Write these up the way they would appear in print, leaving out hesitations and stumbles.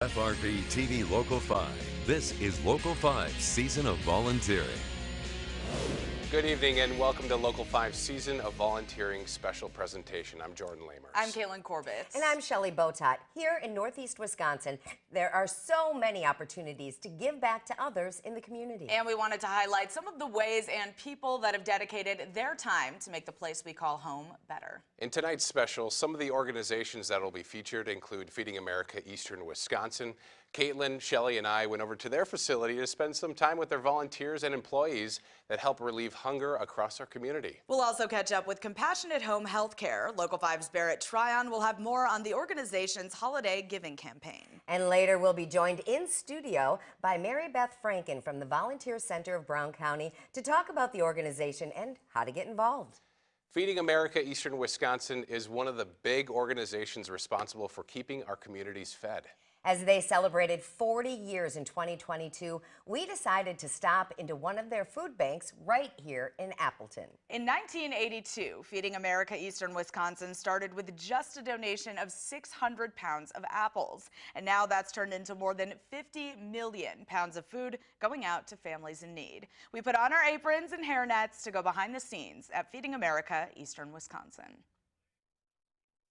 WFRV TV Local 5. This is Local 5's Season of Volunteering. Good evening and welcome to Local 5's Season of Volunteering special presentation. I'm Jordan Lamers. I'm Caitlin Corbett. And I'm Shelley Botot. Here in Northeast Wisconsin, there are so many opportunities to give back to others in the community. And we wanted to highlight some of the ways and people that have dedicated their time to make the place we call home better. In tonight's special, some of the organizations that will be featured include Feeding America Eastern Wisconsin. Caitlin, Shelley, and I went over to their facility to spend some time with their volunteers and employees that help relieve hunger across our community. We'll also catch up with Compassionate Home Healthcare. Local 5's Barrett Tryon will have more on the organization's holiday giving campaign. And later we'll be joined in studio by Beth Franken from the Volunteer Center of Brown County to talk about the organization and how to get involved. Feeding America Eastern Wisconsin is one of the big organizations responsible for keeping our communities fed. As they celebrated 40 years in 2022, we decided to stop into one of their food banks right here in Appleton. In 1982, Feeding America Eastern Wisconsin started with just a donation of 600 pounds of apples. And now that's turned into more than 50 million pounds of food going out to families in need. We put on our aprons and hairnets to go behind the scenes at Feeding America Eastern Wisconsin.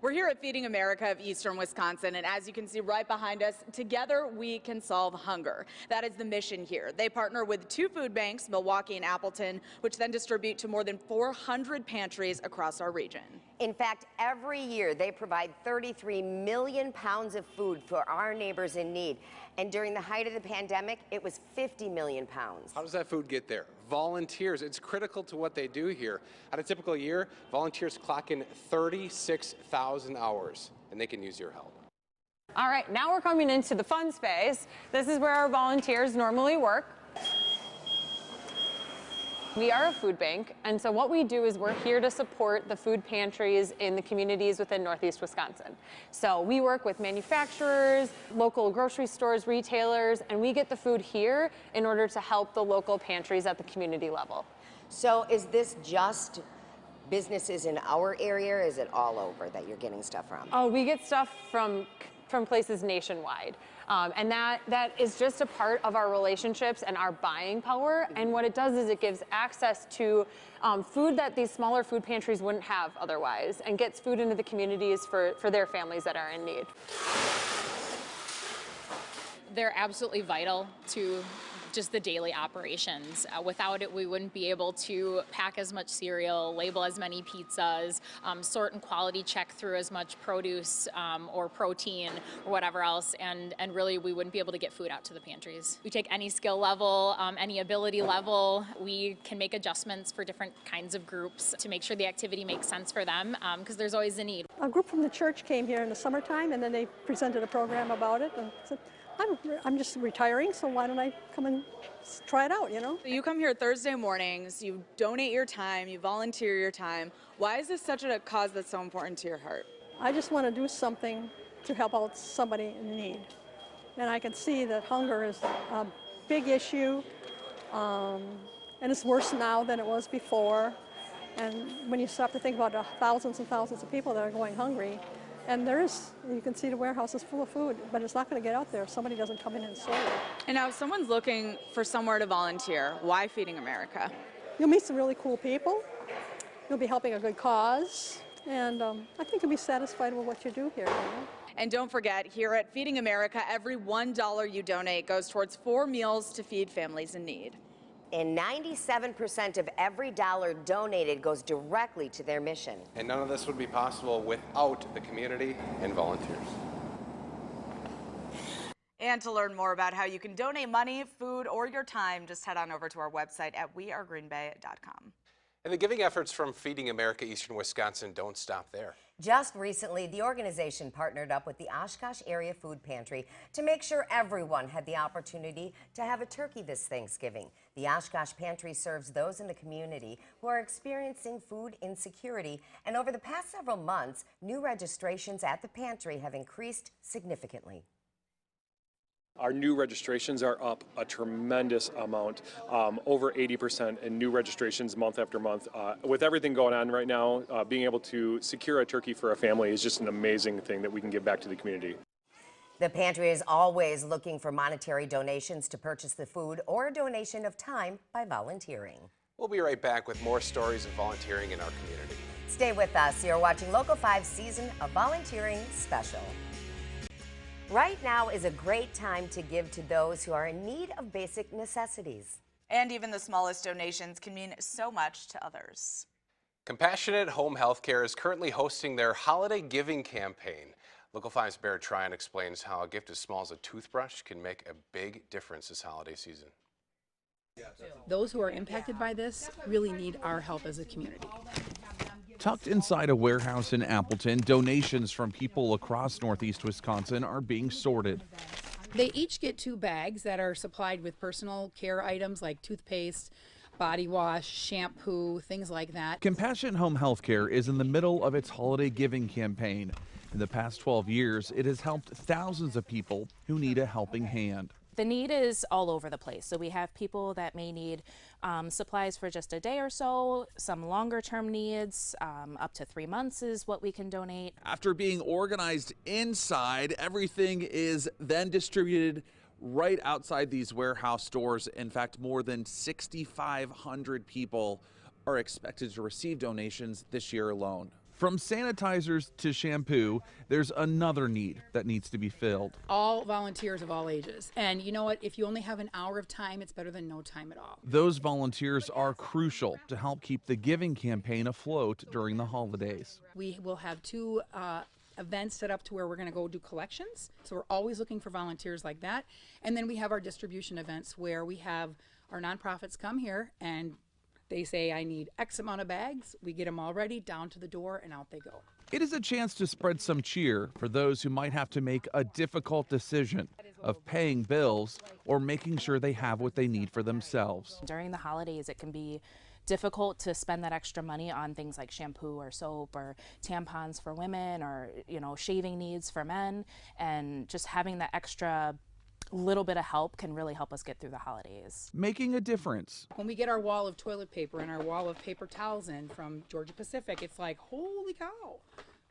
We're here at Feeding America of Eastern Wisconsin, and as you can see right behind us, together we can solve hunger. That is the mission here. They partner with two food banks, Milwaukee and Appleton, which then distribute to more than 400 pantries across our region. In fact, every year they provide 33 million pounds of food for our neighbors in need. And during the height of the pandemic, it was 50 million pounds. How does that food get there? Volunteers. It's critical to what they do here. On a typical year, volunteers clock in 36,000 hours, and they can use your help. All right, now we're coming into the fun space. This is where our volunteers normally work. We are a food bank, and so what we do is we're here to support the food pantries in the communities within Northeast Wisconsin. So we work with manufacturers, local grocery stores, retailers, and we get the food here in order to help the local pantries at the community level. So is this just businesses in our area, or is it all over that you're getting stuff from? Oh, we get stuff from places nationwide. And that is just a part of our relationships and our buying power. And what it does is it gives access to food that these smaller food pantries wouldn't have otherwise, and gets food into the communities for their families that are in need. They're absolutely vital to just the daily operations. Without it, we wouldn't be able to pack as much cereal, label as many pizzas, sort and quality check through as much produce or protein or whatever else, and really we wouldn't be able to get food out to the pantries. We take any skill level, any ability level. We can make adjustments for different kinds of groups to make sure the activity makes sense for them, because there's always a need. A group from the church came here in the summertime, and then they presented a program about it, and said, I'm just retiring, so why don't I come and try it out, you know? You come here Thursday mornings, you donate your time, you volunteer your time. Why is this such a cause that's so important to your heart? I just want to do something to help out somebody in need. And I can see that hunger is a big issue, and it's worse now than it was before. And when you stop to think about the thousands and thousands of people that are going hungry, and you can see the warehouse is full of food, but it's not going to get out there if somebody doesn't come in and sort it. And now if someone's looking for somewhere to volunteer, why Feeding America? You'll meet some really cool people. You'll be helping a good cause. And I think you'll be satisfied with what you do here. You know? And don't forget, here at Feeding America, every $1 you donate goes towards 4 meals to feed families in need. And 97% of every dollar donated goes directly to their mission. And none of this would be possible without the community and volunteers. And to learn more about how you can donate money, food, or your time, just head on over to our website at wearegreenbay.com. And the giving efforts from Feeding America Eastern Wisconsin don't stop there. Just recently, the organization partnered up with the Oshkosh Area Food Pantry to make sure everyone had the opportunity to have a turkey this Thanksgiving. The Oshkosh Pantry serves those in the community who are experiencing food insecurity, and over the past several months, new registrations at the pantry have increased significantly. Our new registrations are up a tremendous amount, over 80% in new registrations month after month. With everything going on right now, being able to secure a turkey for a family is just an amazing thing that we can give back to the community. The pantry is always looking for monetary donations to purchase the food or a donation of time by volunteering. We'll be right back with more stories of volunteering in our community. Stay with us. You're watching Local 5's Season of Volunteering Special. Right now is a great time to give to those who are in need of basic necessities. And even the smallest donations can mean so much to others. Compassionate Home Healthcare is currently hosting their holiday giving campaign. Local 5's Beth Tryon explains how a gift as small as a toothbrush can make a big difference this holiday season. Those who are impacted by this really need our help as a community. Tucked inside a warehouse in Appleton, donations from people across Northeast Wisconsin are being sorted. They each get 2 bags that are supplied with personal care items like toothpaste, body wash, shampoo, things like that. Compassionate Home Healthcare is in the middle of its holiday giving campaign. In the past 12 years, it has helped thousands of people who need a helping hand. The need is all over the place. So we have people that may need supplies for just a day or so, some longer term needs, up to 3 months is what we can donate. After being organized inside, everything is then distributed right outside these warehouse stores. In fact, more than 6,500 people are expected to receive donations this year alone. From sanitizers to shampoo, there's another need that needs to be filled. All volunteers of all ages. And you know what? If you only have an hour of time, it's better than no time at all. Those volunteers are crucial to help keep the giving campaign afloat during the holidays. We will have 2 events set up to where we're going to go do collections. So we're always looking for volunteers like that. And then we have our distribution events where we have our nonprofits come here and they say, I need X amount of bags. We get them all ready, down to the door, and out they go. It is a chance to spread some cheer for those who might have to make a difficult decision of paying bills or making sure they have what they need for themselves. During the holidays, it can be difficult to spend that extra money on things like shampoo or soap or tampons for women or, shaving needs for men, and just having that extra little bit of help can really help us get through the holidays. Making a difference. When we get our wall of toilet paper and our wall of paper towels in from Georgia Pacific, it's like, holy cow.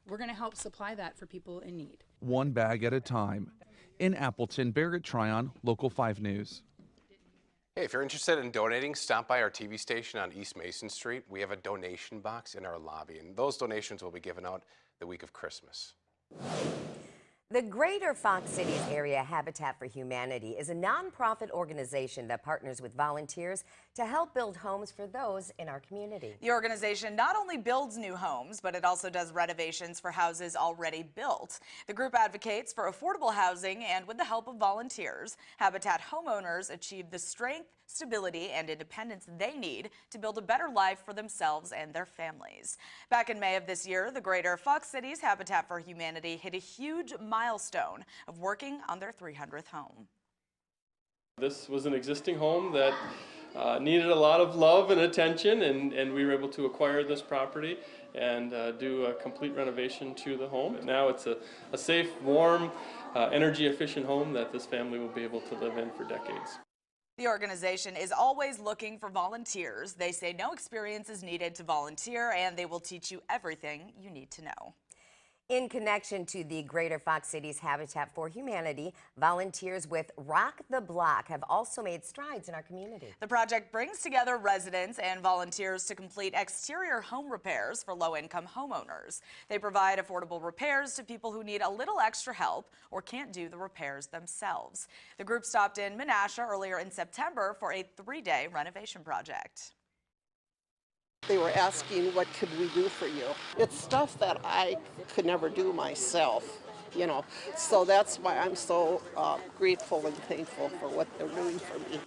We're going to help supply that for people in need. One bag at a time. In Appleton, Beth Tryon, Local 5 News. Hey, if you're interested in donating, stop by our TV station on East Mason Street. We have a donation box in our lobby, and those donations will be given out the week of Christmas. The Greater Fox Cities Area Habitat for Humanity is a nonprofit organization that partners with volunteers to help build homes for those in our community. The organization not only builds new homes, but it also does renovations for houses already built. The group advocates for affordable housing, and with the help of volunteers, Habitat homeowners achieve the strength, stability, and independence they need to build a better life for themselves and their families. Back in May of this year, the Greater Fox Cities Habitat for Humanity hit a huge milestone of working on their 300th home. This was an existing home that needed a lot of love and attention, and we were able to acquire this property and do a complete renovation to the home. And now it's a safe, warm, energy efficient home that this family will be able to live in for decades. The organization is always looking for volunteers. They say no experience is needed to volunteer, and they will teach you everything you need to know. In connection to the Greater Fox Cities Habitat for Humanity, volunteers with Rock the Block have also made strides in our community. The project brings together residents and volunteers to complete exterior home repairs for low-income homeowners. They provide affordable repairs to people who need a little extra help or can't do the repairs themselves. The group stopped in Menasha earlier in September for a 3-day renovation project. They were asking, what could we do for you? It's stuff that I could never do myself, so that's why I'm so grateful and thankful for what they're doing for me.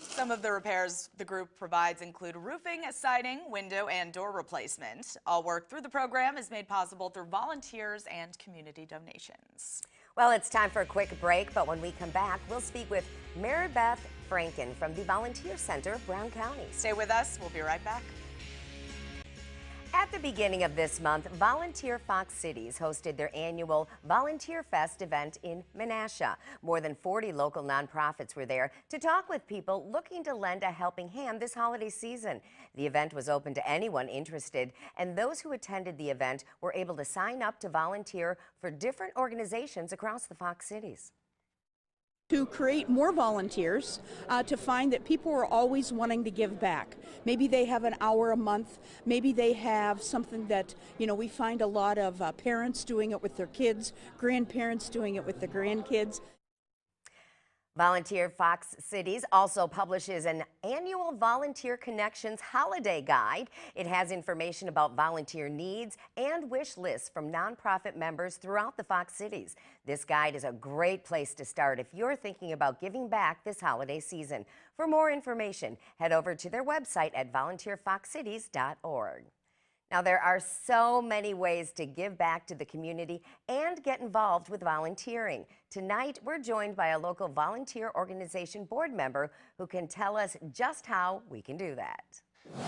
Some of the repairs the group provides include roofing, siding, window, and door replacement. All work through the program is made possible through volunteers and community donations. Well, it's time for a quick break, but when we come back, we'll speak with Beth Franken from the Volunteer Center of Brown County. Stay with us. We'll be right back. At the beginning of this month, Volunteer Fox Cities hosted their annual Volunteer Fest event in Menasha. More than 40 local nonprofits were there to talk with people looking to lend a helping hand this holiday season. The event was open to anyone interested, and those who attended the event were able to sign up to volunteer for different organizations across the Fox Cities. To create more volunteers, to find that people are always wanting to give back. Maybe they have an hour a month, maybe they have something that, we find a lot of parents doing it with their kids, grandparents doing it with the grandkids. Volunteer Fox Cities also publishes an annual Volunteer Connections holiday guide. It has information about volunteer needs and wish lists from nonprofit members throughout the Fox Cities. This guide is a great place to start if you're thinking about giving back this holiday season. For more information, head over to their website at volunteerfoxcities.org. Now, there are so many ways to give back to the community and get involved with volunteering. Tonight, we're joined by a local volunteer organization board member who can tell us just how we can do that.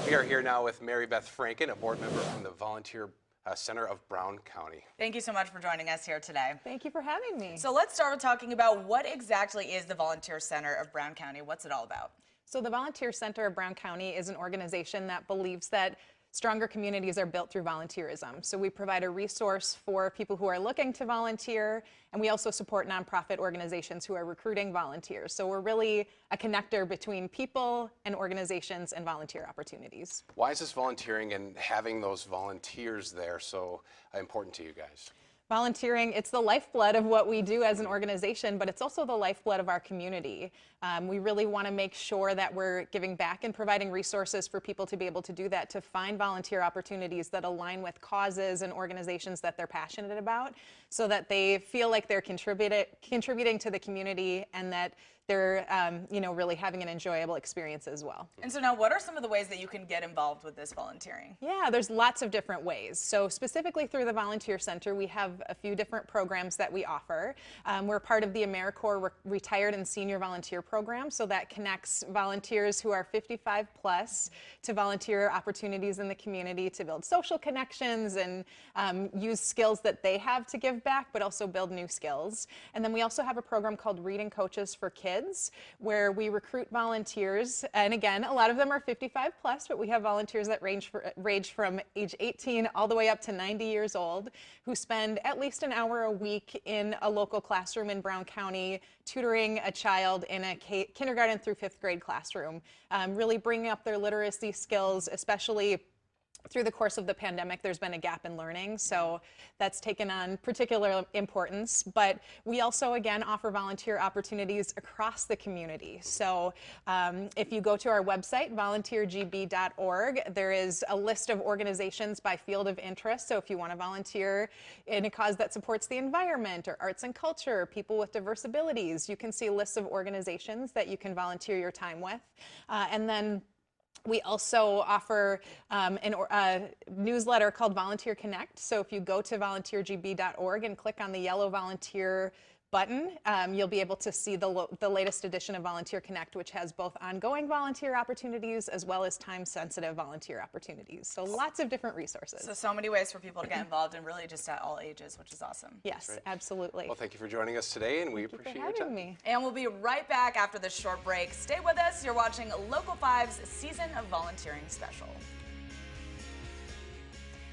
We are here now with Beth Franken, a board member from the Volunteer Center of Brown County. Thank you so much for joining us here today. Thank you for having me. So let's start with talking about what exactly is the Volunteer Center of Brown County. What's it all about? So the Volunteer Center of Brown County is an organization that believes that stronger communities are built through volunteerism. So we provide a resource for people who are looking to volunteer, and we also support nonprofit organizations who are recruiting volunteers. So we're really a connector between people and organizations and volunteer opportunities. Why is this volunteering and having those volunteers there so important to you guys? Volunteering, it's the lifeblood of what we do as an organization, but it's also the lifeblood of our community. We really want to make sure that we're giving back and providing resources for people to be able to do that, to find volunteer opportunities that align with causes and organizations that they're passionate about, so that they feel like they're contributing to the community and that they're really having an enjoyable experience as well. And so now, what are some of the ways that you can get involved with this volunteering? Yeah, there's lots of different ways. So specifically through the Volunteer Center, we have a few different programs that we offer. We're part of the AmeriCorps Retired and Senior Volunteer Program, so that connects volunteers who are 55 plus to volunteer opportunities in the community to build social connections and use skills that they have to give back, but also build new skills. And then we also have a program called Reading Coaches for Kids, where we recruit volunteers, and again, a lot of them are 55 plus, but we have volunteers that range from age 18 all the way up to 90 years old, who spend at least an hour a week in a local classroom in Brown County, tutoring a child in a kindergarten through 5th grade classroom, really bringing up their literacy skills, especially through the course of the pandemic. There's been a gap in learning, so that's taken on particular importance. But we also, again, offer volunteer opportunities across the community. So if you go to our website, volunteergb.org, there is a list of organizations by field of interest. So if you want to volunteer in a cause that supports the environment or arts and culture, or people with diverse abilities, you can see lists of organizations that you can volunteer your time with. And then we also offer a newsletter called Volunteer Connect. So if you go to volunteergb.org and click on the yellow volunteer button, you'll be able to see the latest edition of Volunteer Connect, which has both ongoing volunteer opportunities as well as time-sensitive volunteer opportunities. So lots of different resources. So many ways for people to get involved, and really just at all ages, which is awesome. Yes, right. Absolutely. Well, thank you for joining us today, and we appreciate your time. Me. And we'll be right back after this short break. Stay with us. You're watching Local 5's Season of Volunteering Special.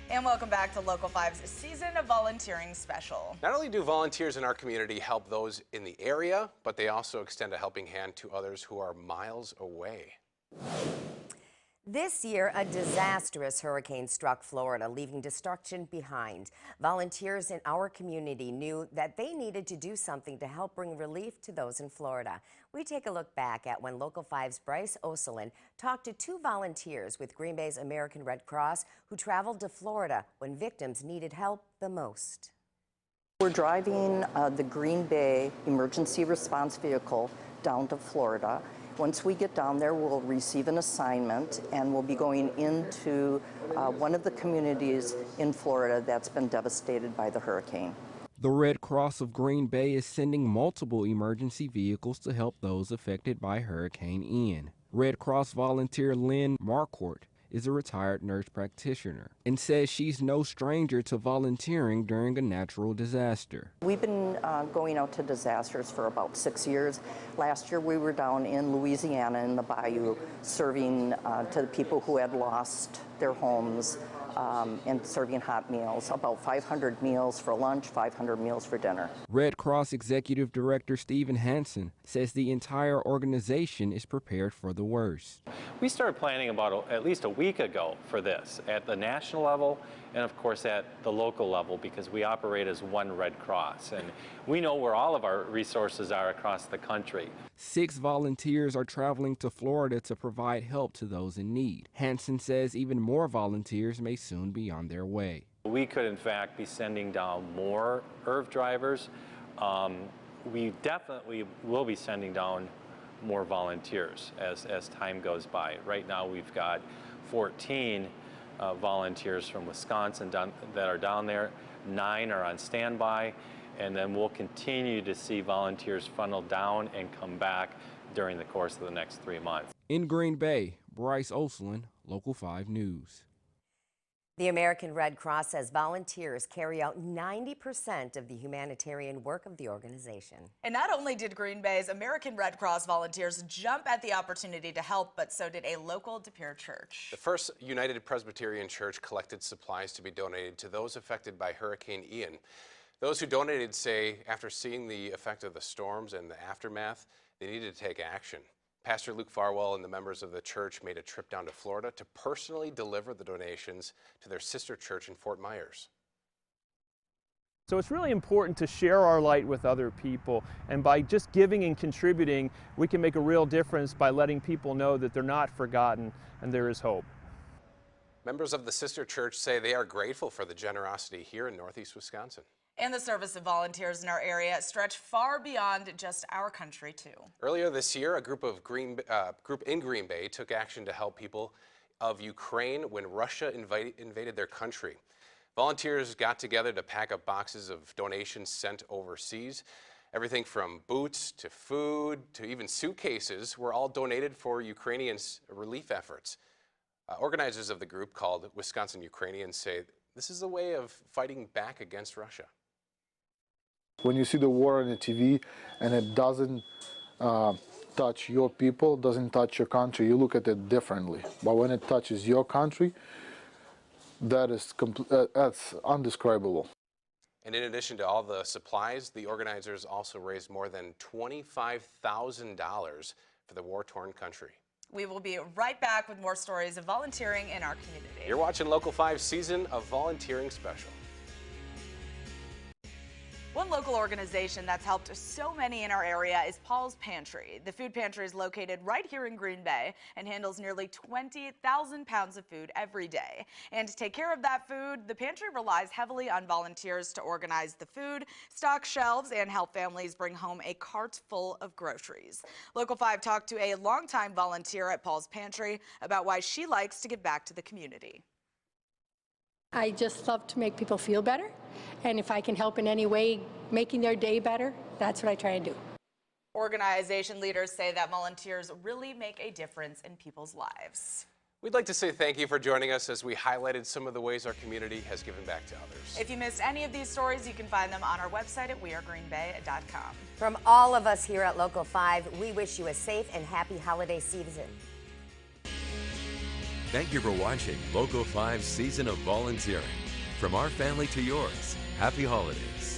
And welcome back to Local 5's Season of Volunteering Special. Not only do volunteers in our community help those in the area, but they also extend a helping hand to others who are miles away. This year, a disastrous hurricane struck Florida, leaving destruction behind. Volunteers in our community knew that they needed to do something to help bring relief to those in Florida. We take a look back at when Local 5's Bryce Oselin talked to two volunteers with Green Bay's American Red Cross who traveled to Florida when victims needed help the most. We're driving the Green Bay emergency response vehicle down to Florida. Once we get down there, we'll receive an assignment, and we'll be going into one of the communities in Florida that's been devastated by the hurricane. The Red Cross of Green Bay is sending multiple emergency vehicles to help those affected by Hurricane Ian. Red Cross volunteer Lynn Marquardt is a retired nurse practitioner and says she's no stranger to volunteering during a natural disaster. We've been going out to disasters for about 6 years. Last year we were down in Louisiana in the bayou serving to the people who had lost their homes and serving hot meals, about 500 meals for lunch, 500 meals for dinner. Red Cross Executive Director Stephen Hansen says the entire organization is prepared for the worst. We started planning about at least a week ago for this at the national level and of course at the local level, because we operate as one Red Cross and we know where all of our resources are across the country. 6 volunteers are traveling to Florida to provide help to those in need. Hansen says even more volunteers may soon be on their way. We could in fact be sending down more IRV drivers. We definitely will be sending down more volunteers as time goes by. Right now we've got 14 volunteers from Wisconsin that are down there. 9 are on standby, and then we'll continue to see volunteers funnel down and come back during the course of the next 3 months. In Green Bay, Bryce Oslin, Local 5 News. The American Red Cross says volunteers carry out 90% of the humanitarian work of the organization. And not only did Green Bay's American Red Cross volunteers jump at the opportunity to help, but so did a local De Pere church. The First United Presbyterian Church collected supplies to be donated to those affected by Hurricane Ian. Those who donated say after seeing the effect of the storms and the aftermath, they needed to take action. Pastor Luke Farwell and the members of the church made a trip down to Florida to personally deliver the donations to their sister church in Fort Myers. So it's really important to share our light with other people, and by just giving and contributing, we can make a real difference by letting people know that they're not forgotten and there is hope. Members of the sister church say they are grateful for the generosity here in Northeast Wisconsin. And the service of volunteers in our area stretch far beyond just our country, too. Earlier this year, a group in Green Bay took action to help people of Ukraine when Russia invaded their country. Volunteers got together to pack up boxes of donations sent overseas. Everything from boots to food to even suitcases were all donated for Ukrainians' relief efforts. Organizers of the group, called Wisconsin Ukrainians, say this is a way of fighting back against Russia. When you see the war on the TV and it doesn't touch your people, doesn't touch your country, you look at it differently. But when it touches your country, that's undescribable. And in addition to all the supplies, the organizers also raised more than $25,000 for the war-torn country. We will be right back with more stories of volunteering in our community. You're watching Local 5's Season of Volunteering Special. One local organization that's helped so many in our area is Paul's Pantry. The food pantry is located right here in Green Bay and handles nearly 20,000 pounds of food every day. And to take care of that food, the pantry relies heavily on volunteers to organize the food, stock shelves, and help families bring home a cart full of groceries. Local 5 talked to a longtime volunteer at Paul's Pantry about why she likes to give back to the community. I just love to make people feel better, and if I can help in any way making their day better, that's what I try and do. Organization leaders say that volunteers really make a difference in people's lives. We'd like to say thank you for joining us as we highlighted some of the ways our community has given back to others. If you missed any of these stories, you can find them on our website at wearegreenbay.com. From all of us here at Local 5, we wish you a safe and happy holiday season. Thank you for watching Local 5's Season of Volunteering. From our family to yours, happy holidays.